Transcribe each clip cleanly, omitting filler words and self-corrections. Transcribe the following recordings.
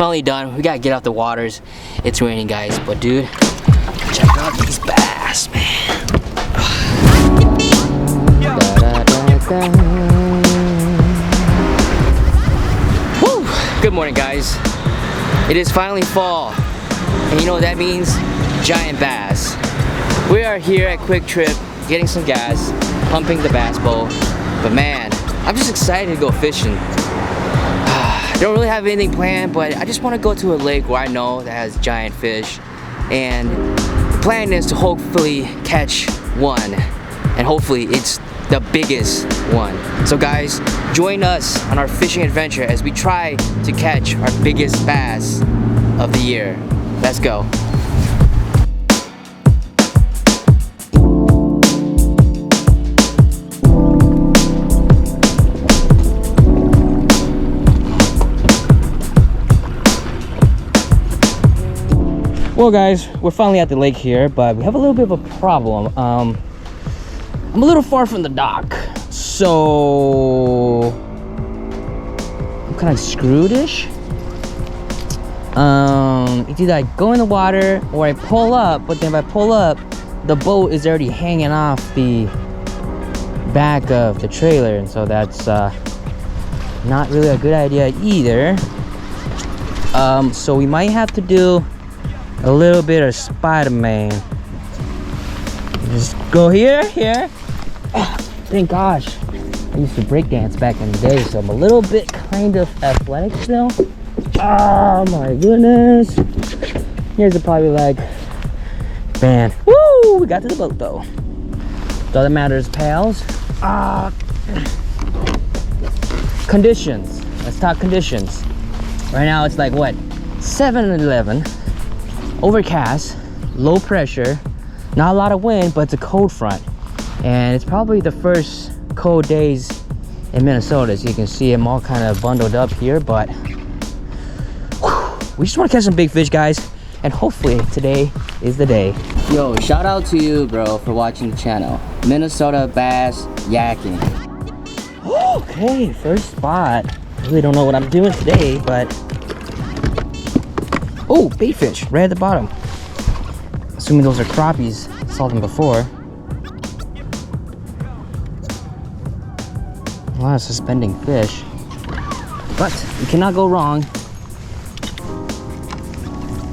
finally done. We gotta get out the waters. It's raining, guys, but dude, check out these bass, man. Woo! Good morning, guys. It is finally fall, and you know what that means? Giant bass. We are here at Quick Trip, getting some gas, pumping the bass bowl. But man, I'm just excited to go fishing. Don't really have anything planned, but I just want to go to a lake where I know that has giant fish, and the plan is to hopefully catch one, and hopefully it's the biggest one. So guys, join us on our fishing adventure as we try to catch our biggest bass of the year. Let's go. Well guys, we're finally at the lake here, but we have a little bit of a problem. I'm a little far from the dock, so I'm kind of screwed-ish. It's either I go in the water or I pull up, but then if I pull up, the boat is already hanging off the back of the trailer, and so that's not really a good idea either. So we might have to do a little bit of Spider-Man. Just go here. Oh, thank gosh. I used to breakdance back in the day, so I'm a little bit kind of athletic still. Oh my goodness. Here's the probably like, man. Woo! We got to the boat though. That's all that matters, pals. Conditions. Let's talk conditions. Right now it's like what? 7-11. Overcast, low pressure, not a lot of wind, but it's a cold front, and it's probably the first cold days in Minnesota. As you can see, I'm all kind of bundled up here, but whew, we just want to catch some big fish, guys, and hopefully today is the day. Yo, shout out to you, bro, for watching the channel. Minnesota Bass Yakking. Okay, first spot. I really don't know what I'm doing today, but oh, bait fish right at the bottom. Assuming those are crappies. Saw them before. A lot of suspending fish. But we cannot go wrong.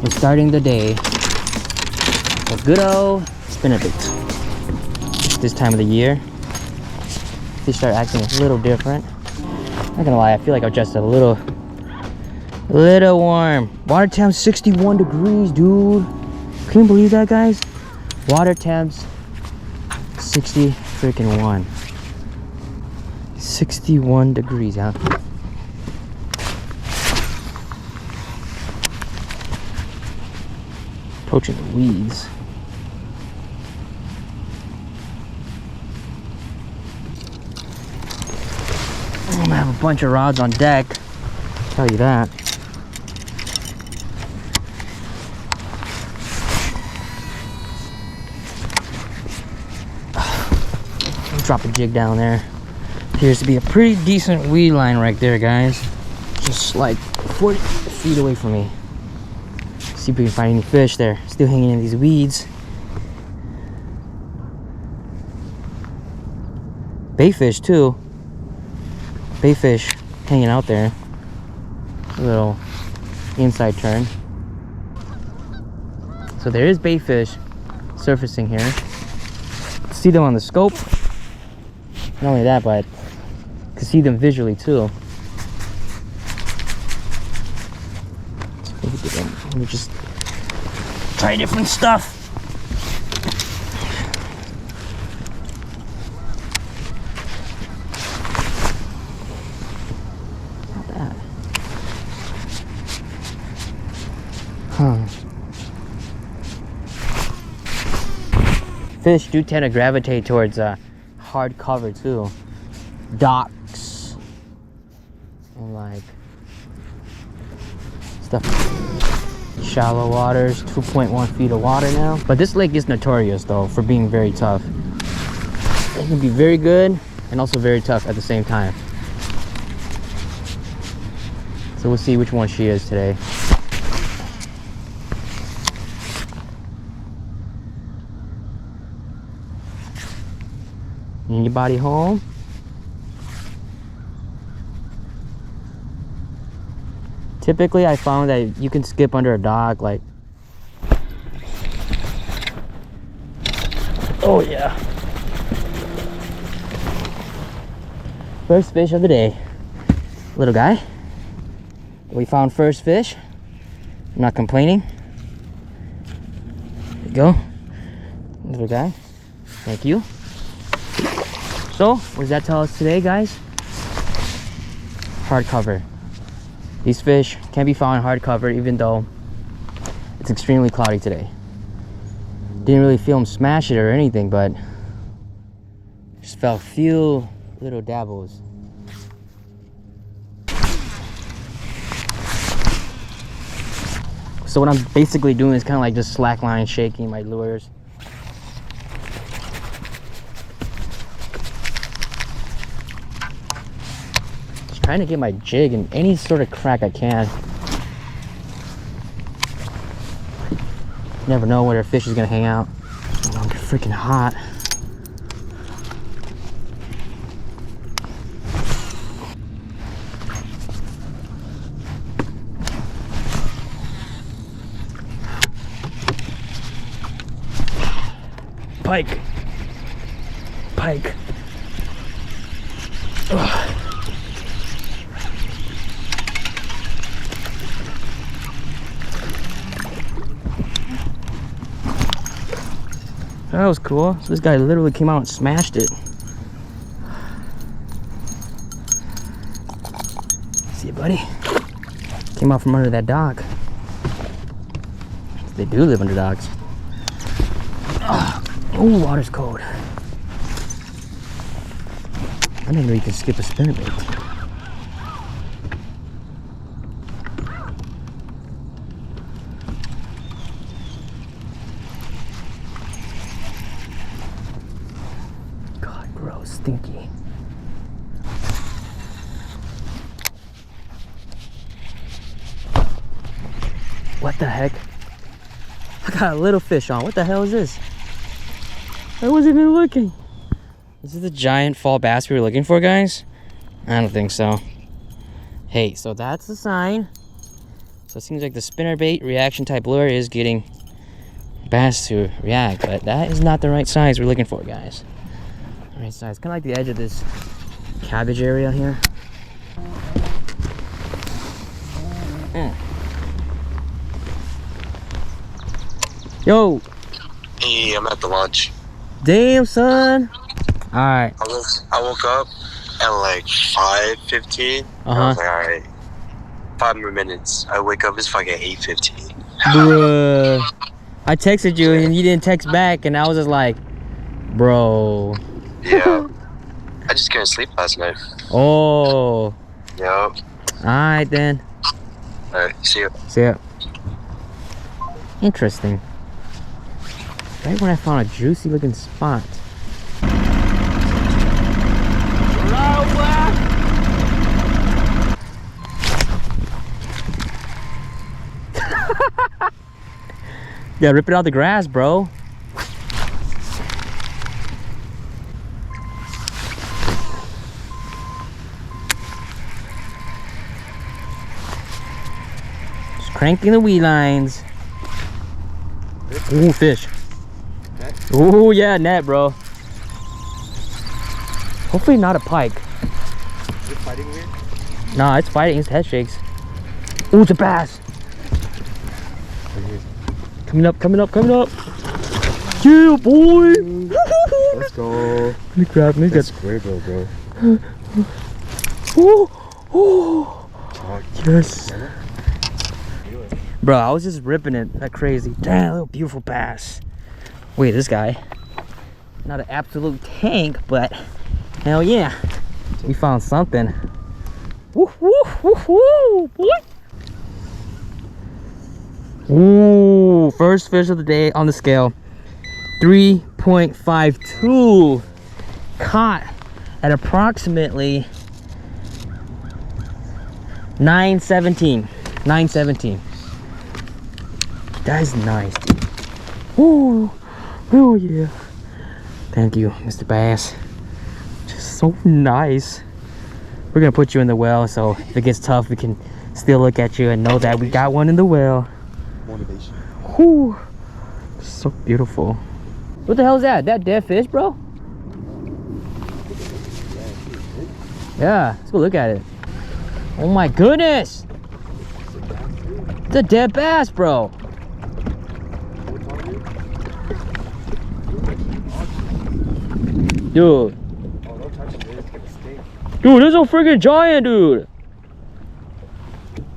We're starting the day with good old spinnerbait. This time of the year, fish start acting a little different. Not gonna lie, I feel like I'm just a little warm. Water temp 61 degrees, dude. Can you believe that, guys? Water temps 61 degrees, huh? Approaching the weeds. I'm gonna have a bunch of rods on deck, I'll tell you that. Drop a jig down there. Appears to be a pretty decent weed line right there, guys. Just like 40 feet away from me. See if we can find any fish there. Still hanging in these weeds. Bait fish too. Bait fish hanging out there. A little inside turn. So there is bait fish surfacing here. See them on the scope. Not only that, but you can see them visually too. Let me just try different stuff. Not bad. Huh. Fish do tend to gravitate towards hard cover too. Docks and like stuff. Shallow waters, 2.1 feet of water now. But this lake is notorious though for being very tough. It can be very good and also very tough at the same time. So we'll see which one she is today. Anybody home? Typically, I found that you can skip under a dock, like. Oh yeah. First fish of the day. Little guy. We found first fish. I'm not complaining. There you go. Little guy. Thank you. So, what does that tell us today, guys? Hardcover. These fish can be found hardcover even though it's extremely cloudy today. Didn't really feel them smash it or anything, but just felt a few little dabbles. So what I'm basically doing is kind of like just slackline shaking my lures. Just trying to get my jig in any sort of crack I can. Never know where a fish is gonna hang out. Oh, I'm freaking hot. Pike. Pike. Ugh. That was cool. So this guy literally came out and smashed it. See you, buddy. Came out from under that dock. They do live under docks. Oh, water's cold. I didn't know you could skip a spinnerbait. God, gross, stinky. What the heck? I got a little fish on. What the hell is this? I wasn't even looking. Is this the giant fall bass we were looking for, guys? I don't think so. Hey, so that's the sign. So it seems like the spinnerbait reaction type lure is getting bass to react, but that is not the right size we're looking for, guys. The right size. Kind of like the edge of this cabbage area here. Yo. Hey, I'm at the launch. Damn, son. All right. I woke up at like 5:15. I was like, all right, 5 more minutes. I wake up, it's fucking 8:15. Bruh. I texted you and you didn't text back, and I was just like, bro. Yeah. I just couldn't sleep last night. Oh. Yep. All right then. All right. See you. See ya. Interesting. Right when I found a juicy looking spot. Yeah, rip it out the grass, bro. Just cranking the weed lines. Ooh, fish. Net? Ooh, yeah, net, bro. Hopefully not a pike. Is it fighting here? Nah, it's fighting. Its head shakes. Ooh, it's a bass. Coming up, coming up, coming up. Yeah, boy. Let's go. Let me grab, let me That's great, bro. Oh, yes. Bro, I was just ripping it like crazy. Damn, little beautiful bass. Wait, this guy. Not an absolute tank, but hell yeah. We found something. Woo, woo, woo, woo, boy. Ooh, first fish of the day on the scale. 3.52. Caught at approximately 917. 917. That is nice, dude. Ooh. Oh yeah. Thank you, Mr. Bass. Just so nice. We're gonna put you in the well, so if it gets tough, we can still look at you and know that we got one in the well. Motivation. Whew. So beautiful. What the hell is that? That dead fish, bro? Yeah, let's go look at it. Oh my goodness! It's a dead bass, bro. Dude. Dude, this is a freaking giant, dude.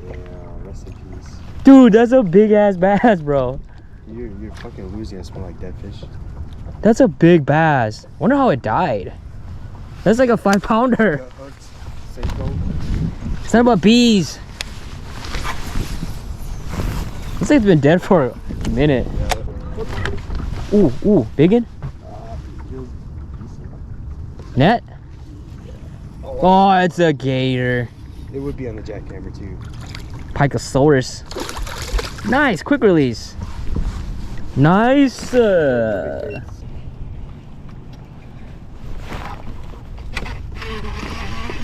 Yeah, rest in peace. Dude, that's a big ass bass, bro. You're fucking losing a smell like dead fish. That's a big bass. Wonder how it died. That's like a 5-pounder. It's not about bees. Looks like it's been dead for a minute. Ooh, ooh, biggin? Net? Oh, it's a gator. It would be on the jackhammer too. Pikosaurus. Nice, quick release. Nice.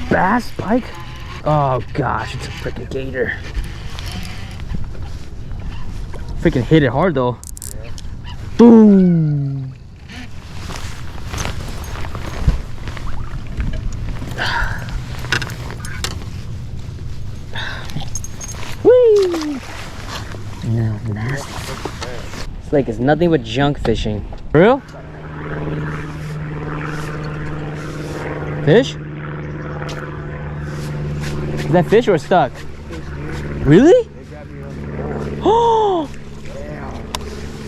Bass, pike? Oh gosh, it's a freaking gator. Freaking hit it hard though. Yeah. Boom. Whee! No, nasty. It's like it's nothing but junk fishing. For real? Fish? Is that fish or stuck? Really? Oh!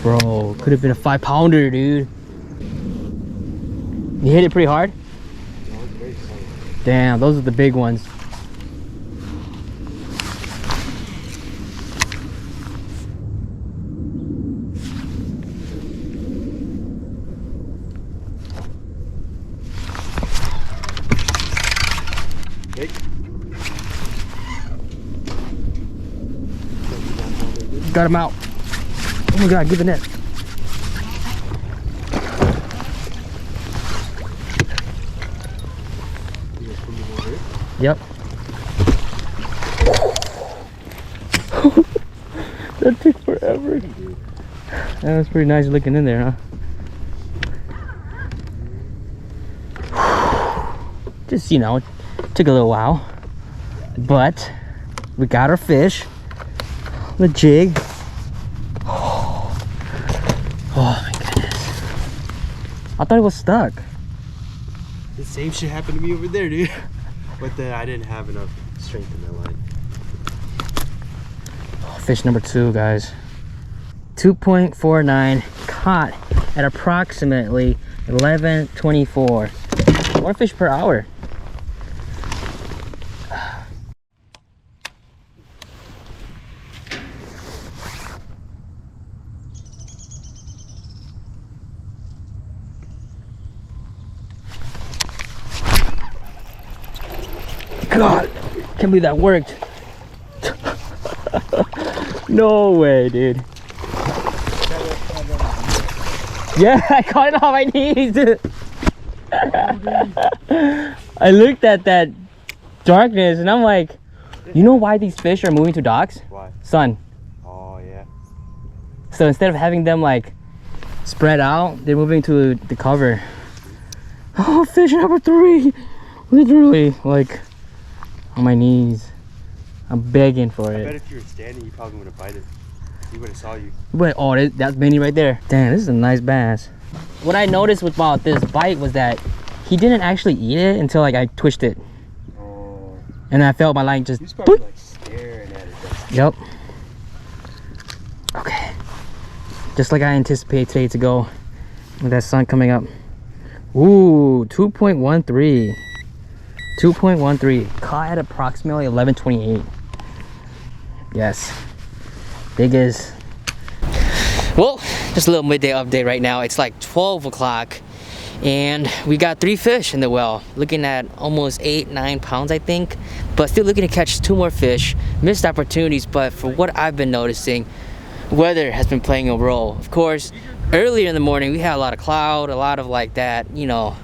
Bro, could have been a 5-pounder, dude. You hit it pretty hard? Damn, those are the big ones. Got him out. Oh my god, give it net. Yep. That took forever. That was pretty nice looking in there, huh? Just, you know, it took a little while. But we got our fish. The jig. Oh my goodness. I thought it was stuck. The same shit happened to me over there, dude. But then I didn't have enough strength in my line. Fish number 2, guys. 2.49, caught at approximately 11:24. 1 fish per hour. God, can't believe that worked. No way, dude. Yeah, I caught it on my knees. I looked at that darkness and I'm like, you know why these fish are moving to docks? Why? Sun. Oh, yeah. So instead of having them like spread out, they're moving to the cover. Oh, fish number 3. Literally, like, on my knees. I'm begging for it. I bet if you were standing, you probably wouldn't bite it. He would have saw you. Wait, oh, that's Bindee right there. Damn, this is a nice bass. What I noticed about this bite was that he didn't actually eat it until like I twitched it. Oh. And I felt my line just. He's probably like staring at it. Yep. Okay. Just like I anticipated today to go with that sun coming up. Ooh, 2.13. 2.13. Caught at approximately 11:28. Yes. Big as. Well, just a little midday update right now. It's like 12 o'clock and we got 3 fish in the well. Looking at almost 8-9 pounds, I think. but still looking to catch 2 more fish. Missed opportunities, but for what I've been noticing, weather has been playing a role. Of course, earlier in the morning we had a lot of cloud, a lot of like that, you know,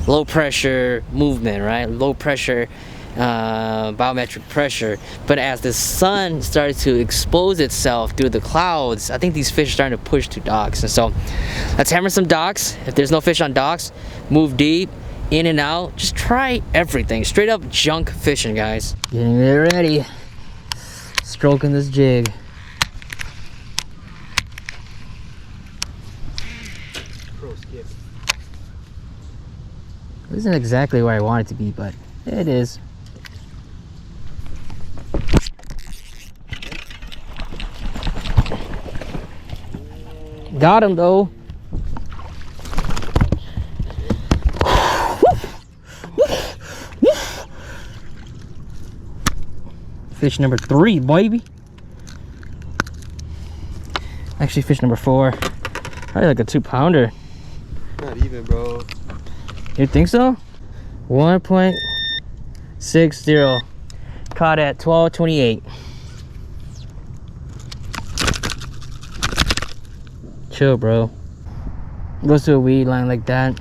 low pressure movement, right? Low pressure, biometric pressure. But as the sun started to expose itself through the clouds, I think these fish are starting to push to docks. And so let's hammer some docks. If there's no fish on docks, move deep, in and out. Just try everything. Straight up junk fishing, guys. Getting it ready. Stroking this jig. This isn't exactly where I want it to be, but it is. Got him though. Fish number 3, baby. Actually, fish number 4. Probably like a 2-pounder. Not even, bro. You think so? 1.60. Caught at 12:28. Chill, bro. Goes to a weed line like that.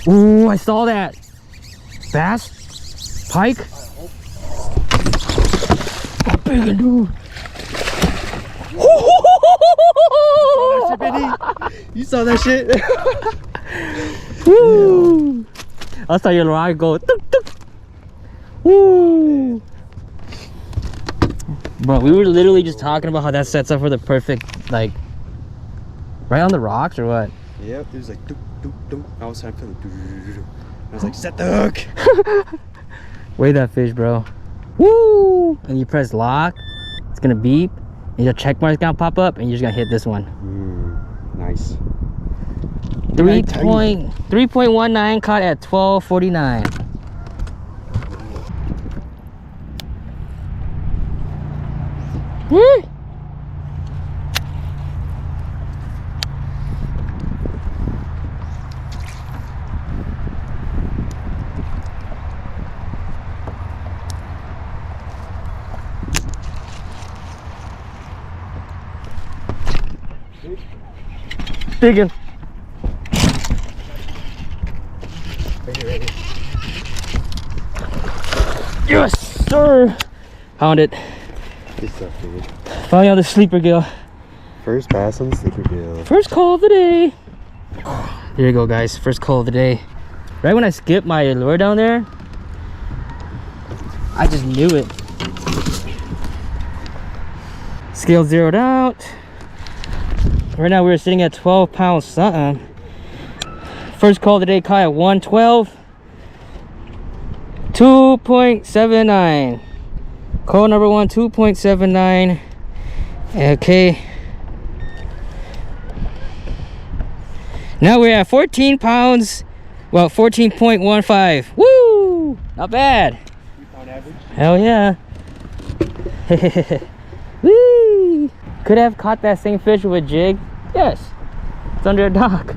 Ooh, I saw that. Bass? Pike? Oh, big dude. You saw that shit? Woo! I saw your rod go. Tuk, tuk. Woo! Bro, we were literally just talking about how that sets up for the perfect, like, right on the rocks or what? Yep, it was like doop, doop, doop. I was trying to feel it. I was like, set the hook. Weigh that fish, bro. Woo! And you press lock, it's gonna beep, and your check mark's gonna pop up, and you're just gonna hit this one. Nice. 3.19 caught at 12:49. Woo! Digging. Ready. Yes, sir. Found it. Good stuff, dude. Finally on the sleeper gill. First bass on the sleeper gill. First call of the day. Here you go, guys. First call of the day. Right when I skipped my lure down there, I just knew it. Scale zeroed out. Right now we're sitting at 12 pounds something. First call today, caught at 112. 2.79. Call number 1, 2.79. Okay. Now we're at 14 pounds. Well, 14.15. Woo! Not bad. 3-pound average. Hell yeah. Woo! Could have caught that same fish with a jig. Yes. It's under a dock.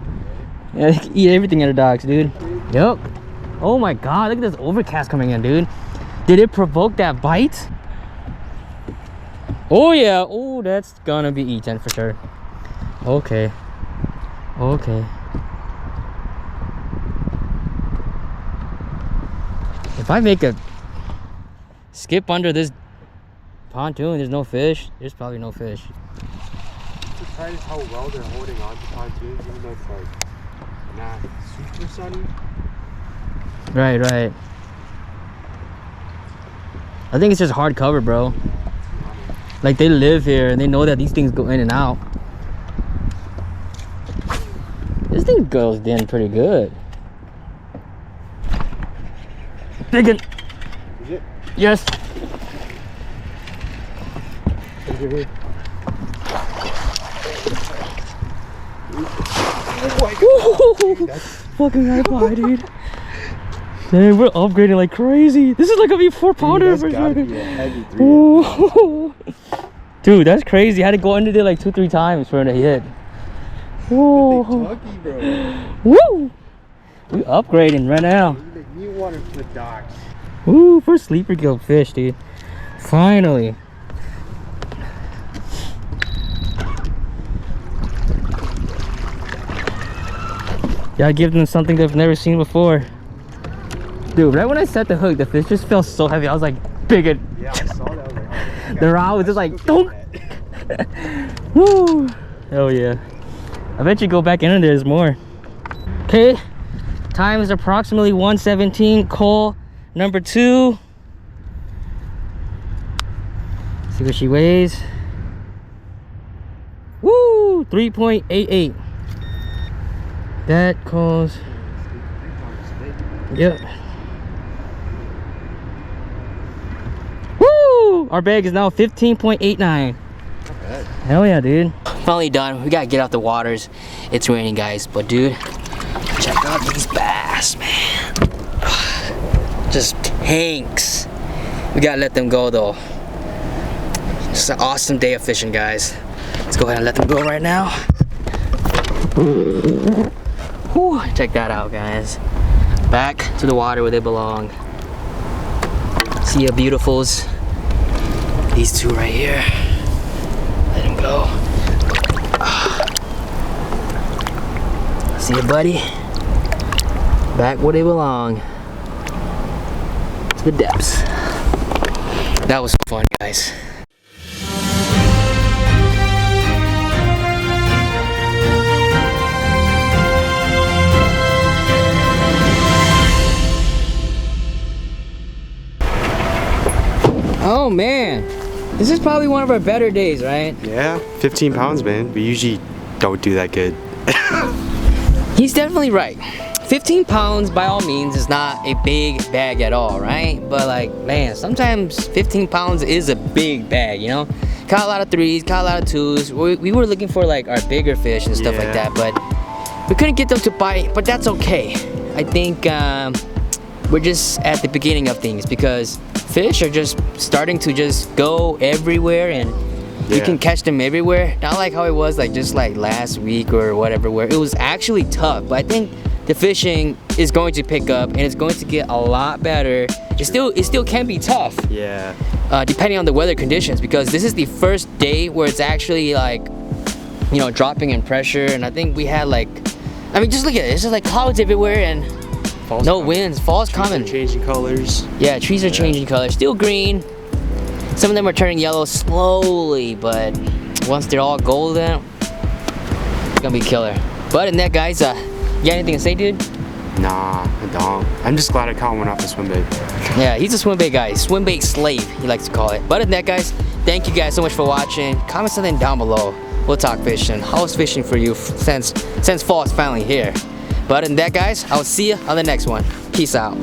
Yeah, they can eat everything under docks, dude. Yep. Oh my god, look at this overcast coming in, dude. Did it provoke that bite? Oh yeah. Oh, that's gonna be eaten for sure. Okay. Okay. If I make a skip under this pontoon, there's no fish. There's probably no fish. The surprise is how well they're holding on to pontoons, even though it's like not super sunny. Right, right. I think it's just hard cover, bro. Like they live here and they know that these things go in and out. This thing goes in pretty good. Digging. Is it? Yes. Oh my god. That's fucking high pie, dude. Dang, we're upgrading like crazy. This is like gonna be 4-pounder for sure. Dude, that's crazy. I had to go under there like 2-3 times for it to hit. Whoa. Talkie, bro. Woo! We upgrading right now. New water for the docks. Ooh, for sleeper gill fish, dude. Finally. Gotta give them something they've never seen before. Dude, right when I set the hook, the fish just felt so heavy. I was like, bigger. Yeah, I saw that. I was like, oh, the rod was just like, don't. Woo. Hell yeah. I bet you go back in and there's more. Okay. Time is approximately 1:17. Call number 2. See what she weighs. Woo! 3.88. That calls. Yep. Woo! Our bag is now 15.89. Hell yeah, dude. Finally done. We gotta get out the waters. It's raining, guys. But dude, check out these bass, man. Just tanks. We gotta let them go though. It's an awesome day of fishing, guys. Let's go ahead and let them go right now. Whew, check that out, guys. Back to the water where they belong. See ya, beautifuls. These two right here. Let him go. See ya, buddy. Back where they belong. To the depths. That was fun, guys. Oh man, this is probably one of our better days, right? Yeah, 15 pounds, man. We usually don't do that good. He's definitely right. 15 pounds by all means is not a big bag at all, right? But like, man, sometimes 15 pounds is a big bag, you know? Caught a lot of 3s, caught a lot of 2s. We were looking for like our bigger fish and stuff like that, but we couldn't get them to bite, but that's okay. I think we're just at the beginning of things because fish are just starting to just go everywhere and you can catch them everywhere. Not like how it was like just like last week or whatever where it was actually tough, but I think the fishing is going to pick up and it's going to get a lot better. It still can be tough. Yeah. Depending on the weather conditions, because this is the first day where it's actually like, you know, dropping in pressure, and I think we had like, I mean, just look at it. It's just like clouds everywhere and fall's no coming. Winds. Fall's coming. Changing colors. Yeah, trees are changing colors. Still green. Some of them are turning yellow slowly, but once they're all golden, it's gonna be killer. But in that, guys, you got anything to say, dude? Nah, I don't. I'm just glad I caught one off the swim bait. Yeah, he's a swim bait guy. Swim bait slave, he likes to call it. But in that, guys, thank you guys so much for watching. Comment something down below. We'll talk fishing. How's fishing for you since fall is finally here? But in that, guys, I'll see you on the next one. Peace out.